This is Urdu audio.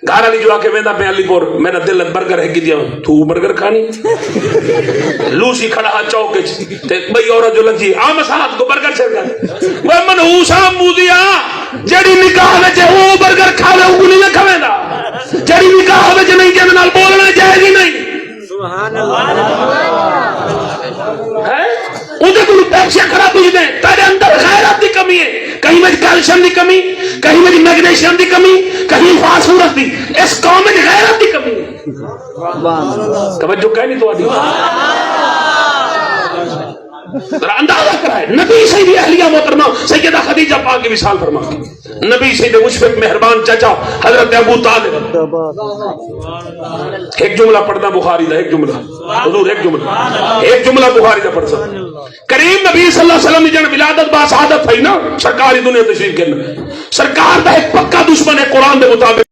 گھر والی جو آ کے ویندا پہ علی پور میرا دل برگر ہے دیا تو برگر کھانی لوسی کھڑا چوک تے بئی عورت جو لگی عام ساتھ کو برگر چھڑ گیا وہ منحوسا مودیا جڑی نکاح وچ او برگر کھاوے او نہیں کھویندا جڑی نکاح وچ نہیں جے نال بولنا جائز ہی نہیں سبحان اللہ ہے اودے کو پیسے خراب ہو دے تیرے اندر غیرت دی کمی ہے کہیں میں کیلشیم دی کمی کہیں میں میگنیشیم دی کمی کہیں فاسفورس دی اس قوم میں غیرت دی کمی توجہ کہہ نہیں تو آدھی ذرا اندازہ کرائے نبی سیدی اہلیہ محترمہ سیدہ خدیجہ پاک کی مثال فرما نبی سید مشفق مہربان چچا حضرت ابو طالب ایک جملہ پڑھنا بخاری دا ایک جملہ حضور ایک جملہ بخاری دا پڑھ سکتا کریم نبی صلی اللہ علیہ وسلم جن ولادت با سعادت تھی نا سرکاری دنیا تشریف کرنا سرکار دا ایک پکا دشمن ہے قرآن دے مطابق